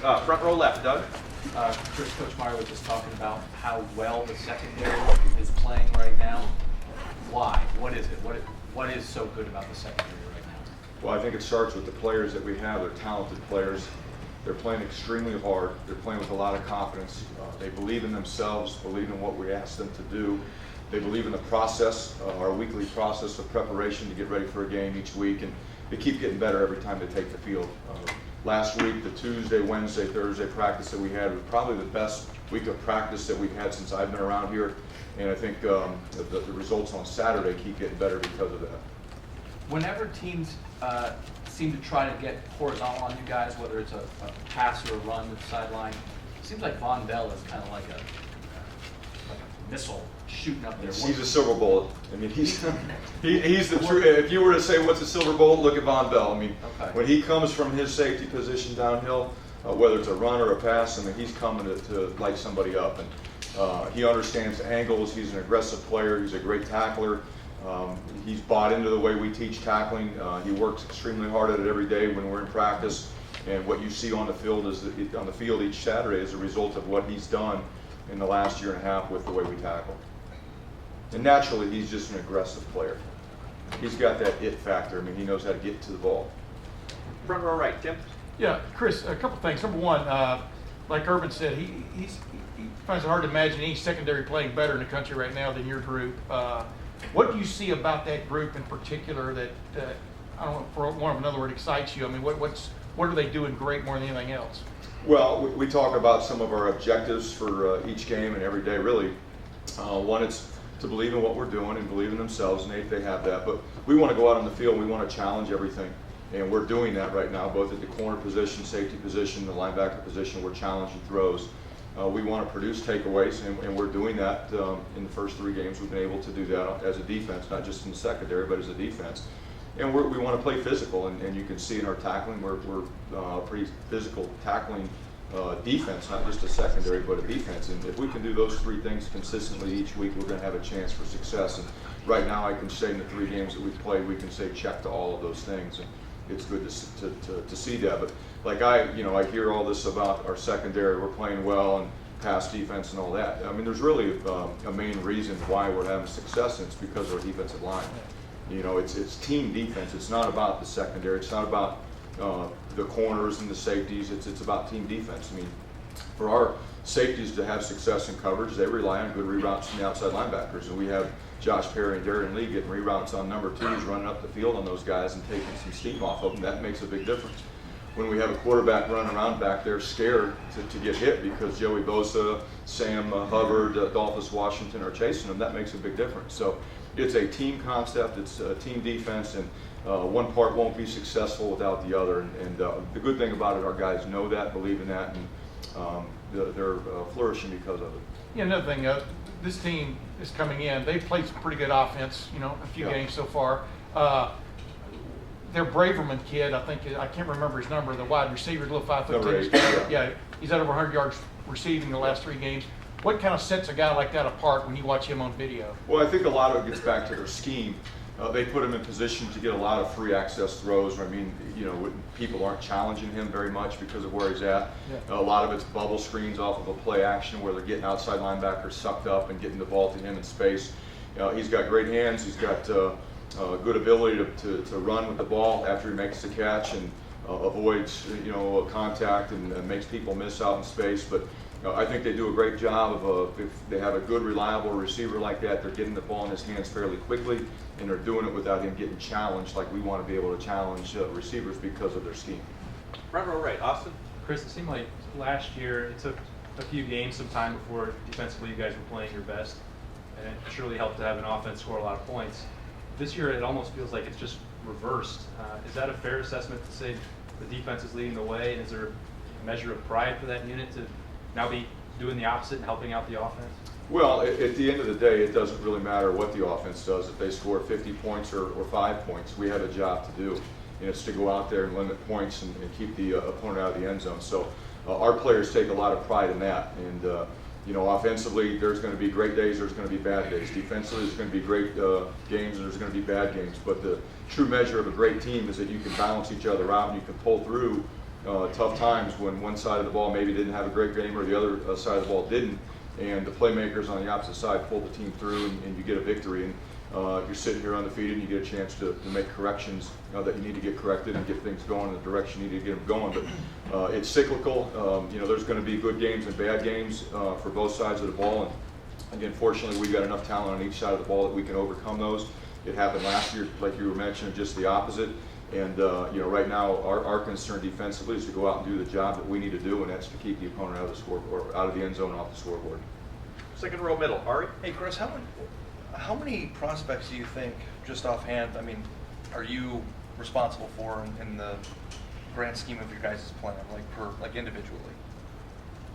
Front row left, Doug. Chris, Coach Meyer was just talking about how well the secondary is playing right now. Why? What is it? What is so good about the secondary right now? Well, I think it starts with the players that we have. They're talented players. They're playing extremely hard. They're playing with a lot of confidence. They believe in themselves, believe in what we ask them to do. They believe in the process, our weekly process of preparation to get ready for a game each week, and they keep getting better every time they take the field. Last week, the Tuesday, Wednesday, Thursday practice that we had was probably the best week of practice that we've had since I've been around here, and I think the results on Saturday keep getting better because of that. Whenever teams seem to try to get horizontal on you guys, whether it's a pass or a run to the sideline, it seems like Von Bell is kind of like a missile shooting up there. He's a silver bullet. I mean, he's the true. If you were to say what's a silver bullet, look at Von Bell. I mean, Okay. when he comes from his safety position downhill, whether it's a run or a pass, I mean, he's coming to light somebody up, and he understands angles. He's an aggressive player. He's a great tackler. He's bought into the way we teach tackling. He works extremely hard at it every day when we're in practice, and what you see on the field each Saturday is a result of what he's done in the last year and a half with the way we tackle. And naturally, he's just an aggressive player. He's got that it factor. I mean, he knows how to get to the ball. Front row right, Tim. Yeah, Chris, a couple things. Number one, like Urban said, he finds it hard to imagine any secondary playing better in the country right now than your group. What do you see about that group in particular that, I don't know, for want of another word, excites you? I mean, what are they doing great more than anything else? Well, we talk about some of our objectives for each game and every day, really. One, it's to believe in what we're doing and believe in themselves, and they have that. But we want to go out on the field, we want to challenge everything. And we're doing that right now, both at the corner position, safety position, the linebacker position. We're challenging throws. We want to produce takeaways, and we're doing that in the first 3 games. We've been able to do that as a defense, not just in the secondary, but as a defense. And we want to play physical, and you can see in our tackling, we're a pretty physical tackling defense, not just a secondary, but a defense. And if we can do those 3 things consistently each week, we're going to have a chance for success. And right now, I can say in the 3 games that we've played, we can say check to all of those things. And it's good to see that. But like I hear all this about our secondary, we're playing well and pass defense and all that. I mean, there's really a main reason why we're having success, and it's because of our defensive line. You know, it's team defense. It's not about the secondary. It's not about the corners and the safeties. It's about team defense. I mean, for our safeties to have success in coverage, they rely on good reroutes from the outside linebackers, and we have Josh Perry and Darian Lee getting reroutes on number 2s, running up the field on those guys and taking some steam off of them. That makes a big difference. When we have a quarterback running around back there scared to get hit because Joey Bosa, Sam Hubbard, Adolphus Washington are chasing them, that makes a big difference. So it's a team concept, it's a team defense, and one part won't be successful without the other. And the good thing about it, our guys know that, believe in that, and they're flourishing because of it. Yeah, another thing, this team is coming in. They've played some pretty good offense, a few games so far. Their Braverman kid, I can't remember his number, the wide receiver, little 5'10". Yeah, he's had over 100 yards receiving the last 3 games. What kind of sets a guy like that apart when you watch him on video? Well, I think a lot of it gets back to their scheme. They put him in position to get a lot of free access throws. I mean, people aren't challenging him very much because of where he's at. Yeah. A lot of it's bubble screens off of a play action where they're getting outside linebackers sucked up and getting the ball to him in space. He's got great hands. He's got good ability to run with the ball after he makes the catch and avoids contact and makes people miss out in space. But I think they do a great job of if they have a good, reliable receiver like that, they're getting the ball in his hands fairly quickly, and they're doing it without him getting challenged like we want to be able to challenge receivers because of their scheme. Front row right, Austin. Chris, it seemed like last year it took a few games, some time before defensively you guys were playing your best, and it surely helped to have an offense score a lot of points. This year it almost feels like it's just reversed. Is that a fair assessment to say the defense is leading the way, and is there a measure of pride for that unit to now be doing the opposite and helping out the offense? Well, at the end of the day, it doesn't really matter what the offense does. If they score 50 points or 5 points, we have a job to do. And it's to go out there and limit points and keep the opponent out of the end zone. So our players take a lot of pride in that. And offensively, there's going to be great days, there's going to be bad days. Defensively, there's going to be great games, and there's going to be bad games. But the true measure of a great team is that you can balance each other out and you can pull through tough times when one side of the ball maybe didn't have a great game or the other side of the ball didn't, and the playmakers on the opposite side pull the team through and you get a victory. And you're sitting here undefeated and you get a chance to make corrections that you need to get corrected and get things going in the direction you need to get them going. But it's cyclical. There's going to be good games and bad games for both sides of the ball. And again, fortunately, we've got enough talent on each side of the ball that we can overcome those. It happened last year, like you were mentioning, just the opposite. And right now, our concern defensively is to go out and do the job that we need to do, and that's to keep the opponent out of the scoreboard, or out of the end zone, off the scoreboard. Second row middle, Ari. Hey, Chris, how many prospects do you think, just offhand, I mean, are you responsible for in the grand scheme of your guys' plan, like individually?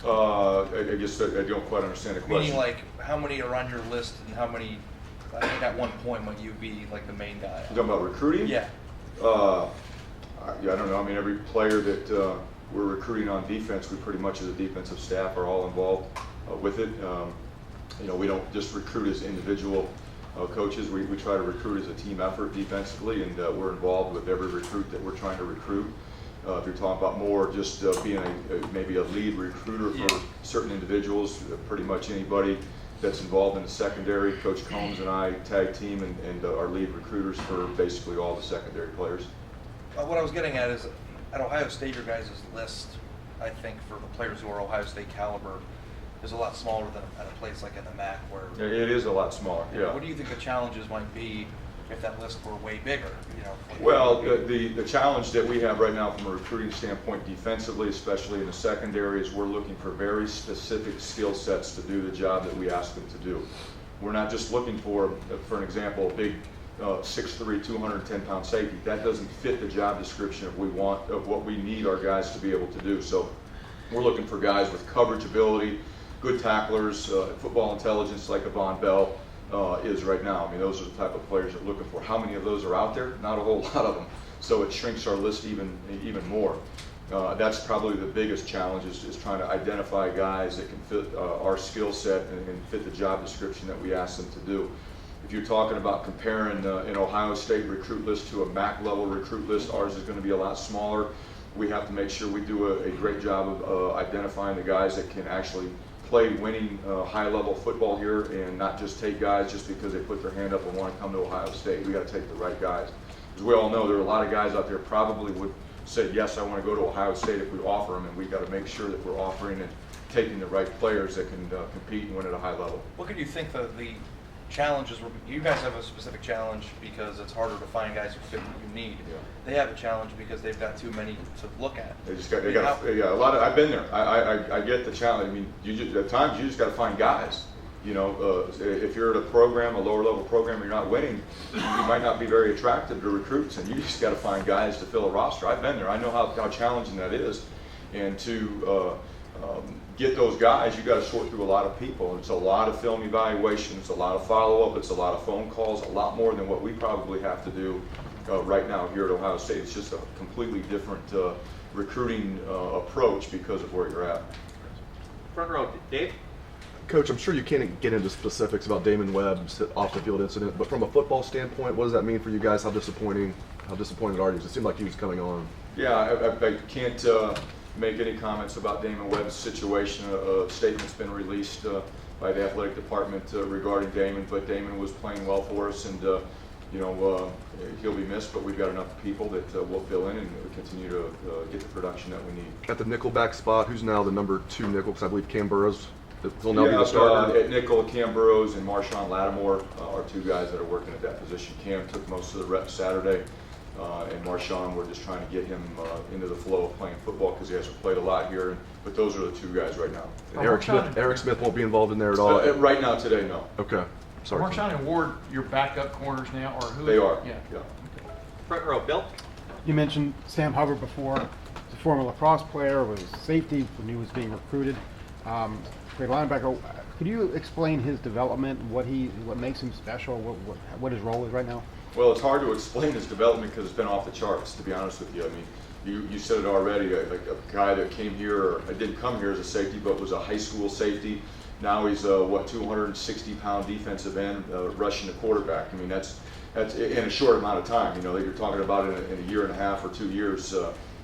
I guess I don't quite understand the question. Meaning, like, how many are on your list, and how many, I think at one point might you be like the main guy? You talking about recruiting? Yeah. I don't know. I mean, every player that we're recruiting on defense, we pretty much as a defensive staff are all involved with it. We don't just recruit as individual coaches. We try to recruit as a team effort defensively, and we're involved with every recruit that we're trying to recruit. If you're talking about more just being maybe a lead recruiter for certain individuals, pretty much anybody that's involved in the secondary, Coach Combs and I tag team and are lead recruiters for basically all the secondary players. What I was getting at is, at Ohio State, your guys' list, I think, for the players who are Ohio State caliber, is a lot smaller than at a place like in the MAC, where It is a lot smaller, yeah. What do you think the challenges might be if that list were way bigger? Well, the challenge that we have right now from a recruiting standpoint defensively, especially in the secondary, is we're looking for very specific skill sets to do the job that we ask them to do. We're not just looking for an example, a big 6'3", 210-pound safety. That doesn't fit the job description of what we need our guys to be able to do. So we're looking for guys with coverage ability, good tacklers, football intelligence like a Von Bell is right now. I mean, those are the type of players that we're looking for. How many of those are out there? Not a whole lot of them. So it shrinks our list even more. That's probably the biggest challenge is trying to identify guys that can fit our skill set and fit the job description that we ask them to do. If you're talking about comparing an Ohio State recruit list to a MAC level recruit list, ours is going to be a lot smaller. We have to make sure we do a great job of identifying the guys that can actually play winning high-level football here, and not just take guys just because they put their hand up and want to come to Ohio State. We got to take the right guys. As we all know, there are a lot of guys out there probably would say, yes, I want to go to Ohio State if we offer them, and we got to make sure that we're offering and taking the right players that can compete and win at a high level. What could you think the challenges were? You guys have a specific challenge because it's harder to find guys who fit what you need. Yeah. They have a challenge because they've got too many to look at. A lot of. I've been there. I get the challenge. I mean, at times you just got to find guys. If you're at a program, a lower level program, you're not winning, you might not be very attractive to recruits, and you just got to find guys to fill a roster. I've been there. I know how challenging that is, and to get those guys, you got to sort through a lot of people. It's a lot of film evaluation. It's a lot of follow-up. It's a lot of phone calls. A lot more than what we probably have to do right now here at Ohio State. It's just a completely different recruiting approach because of where you're at. Front row, Dave. Coach, I'm sure you can't get into specifics about Damon Webb's off-the-field incident, but from a football standpoint, what does that mean for you guys? How disappointed are you? It seemed like he was coming on. Yeah, I can't make any comments about Damon Webb's situation. A statement's been released by the athletic department regarding Damon, but Damon was playing well for us, and he'll be missed, but we've got enough people that will fill in and continue to get the production that we need. At the nickelback spot, who's now the number 2 nickel? Because I believe Cam Burrows will now be the starter. At nickel, Cam Burrows and Marshawn Lattimore are 2 guys that are working at that position. Cam took most of the reps Saturday. And Marshawn, we're just trying to get him into the flow of playing football because he hasn't played a lot here. But those are the 2 guys right now. And Eric Smith won't be involved in there at all? Right now, today, no. Okay. Sorry. Marshawn and Ward, your backup corners now, or who? They are. Yeah. Front row, Bill. You mentioned Sam Hubbard before. He's a former lacrosse player, was safety when he was being recruited. Great linebacker. Could you explain his development, what makes him special, what his role is right now? Well, it's hard to explain his development because it's been off the charts, to be honest with you. I mean, you said it already, like a guy that came here, or didn't come here as a safety, but was a high school safety. Now he's 260-pound defensive end rushing the quarterback. I mean, that's in a short amount of time. You're talking about in a year and a half or 2 years,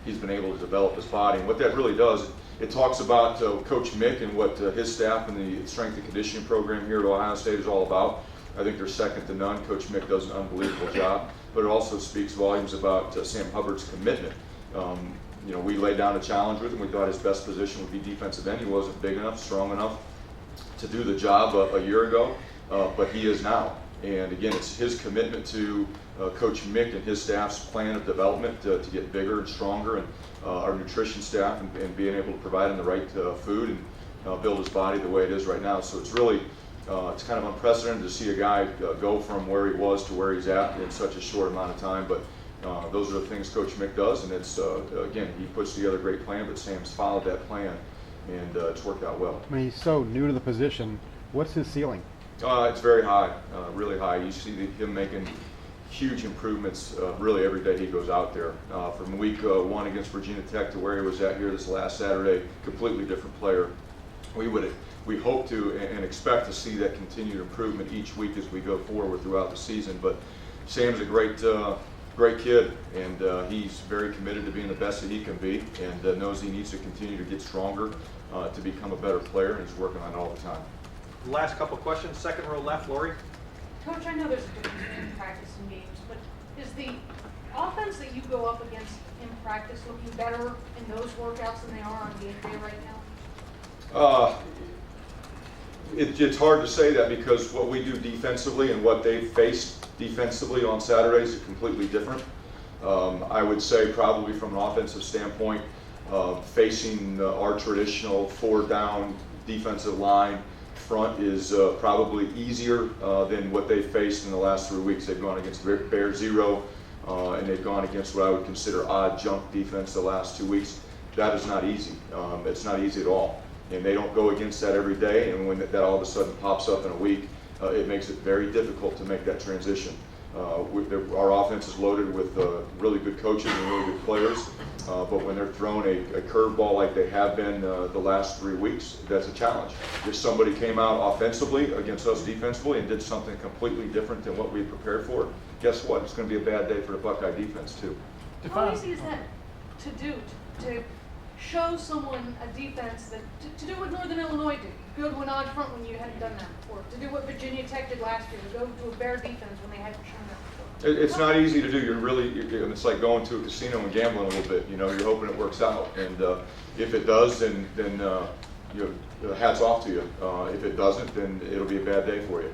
he's been able to develop his body. And what that really does, it talks about Coach Mick and what his staff and the strength and conditioning program here at Ohio State is all about. I think they're second to none. Coach Mick does an unbelievable job, but it also speaks volumes about Sam Hubbard's commitment. You know, we laid down a challenge with him. We thought his best position would be defensive end. He wasn't big enough, strong enough to do the job a year ago, but he is now. And again, it's his commitment to Coach Mick and his staff's plan of development to get bigger and stronger, and our nutrition staff and being able to provide him the right food and build his body the way it is right now. So it's really, it's kind of unprecedented to see a guy go from where he was to where he's at in such a short amount of time. But those are the things Coach Mick does, and it's, again, he puts together a great plan, but Sam's followed that plan, and it's worked out well. I mean, he's so new to the position. What's his ceiling? It's very high, really high. You see him making huge improvements really every day he goes out there. From week 1 against Virginia Tech to where he was at here this last Saturday, completely different player. We hope to and expect to see that continued improvement each week as we go forward throughout the season. But Sam's a great kid, and he's very committed to being the best that he can be, and knows he needs to continue to get stronger to become a better player, and he's working on it all the time. Last couple questions. Second row left, Lori. Coach, I know there's a difference in practice and games, but is the offense that you go up against in practice looking better in those workouts than they are on game day right now? It's hard to say that because what we do defensively and what they face defensively on Saturdays is completely different. I would say probably from an offensive standpoint, facing our traditional 4-down defensive line front is probably easier than what they faced in the last 3 weeks. They've gone against Bear Zero, and they've gone against what I would consider odd jump defense the last 2 weeks. That is not easy. It's not easy at all. And they don't go against that every day, and when that all of a sudden pops up in a week, it makes it very difficult to make that transition. Our offense is loaded with really good coaches and really good players, but when they're thrown a curveball like they have been the last 3 weeks, that's a challenge. If somebody came out offensively against us defensively and did something completely different than what we prepared for, guess what? It's going to be a bad day for the Buckeye defense too. How easy is that to do, to show someone a defense that, to do what Northern Illinois did, go to an odd front when you hadn't done that before, to do what Virginia Tech did last year, to go to a Bear defense when they hadn't shown that before? It's not easy to do. It's like going to a casino and gambling a little bit. You know, you're hoping it works out, and if it does, then hats off to you. If it doesn't, then it'll be a bad day for you.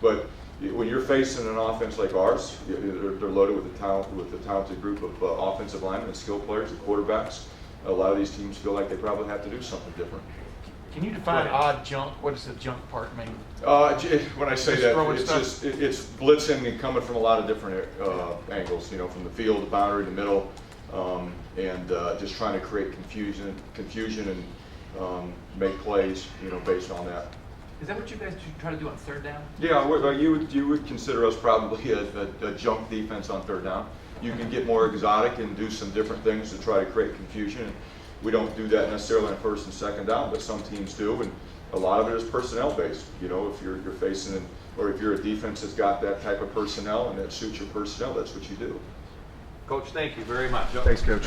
But when you're facing an offense like ours, they're loaded with a talented group of offensive linemen and skill players and quarterbacks. A lot of these teams feel like they probably have to do something different. Can you define odd junk? What does the junk part mean? When I say Just that, throwing it's stuff? just it's blitzing and coming from a lot of different angles. You know, from the field, the boundary, the middle, and just trying to create confusion and make plays. You know, based on that. Is that what you guys try to do on 3rd down? Yeah, you would consider us probably a junk defense on 3rd down. You can get more exotic and do some different things to try to create confusion. We don't do that necessarily on 1st and 2nd down, but some teams do, and a lot of it is personnel based. You know, if you're facing, or if you're a defense that's got that type of personnel and that suits your personnel, that's what you do. Coach, thank you very much. Thanks, Coach.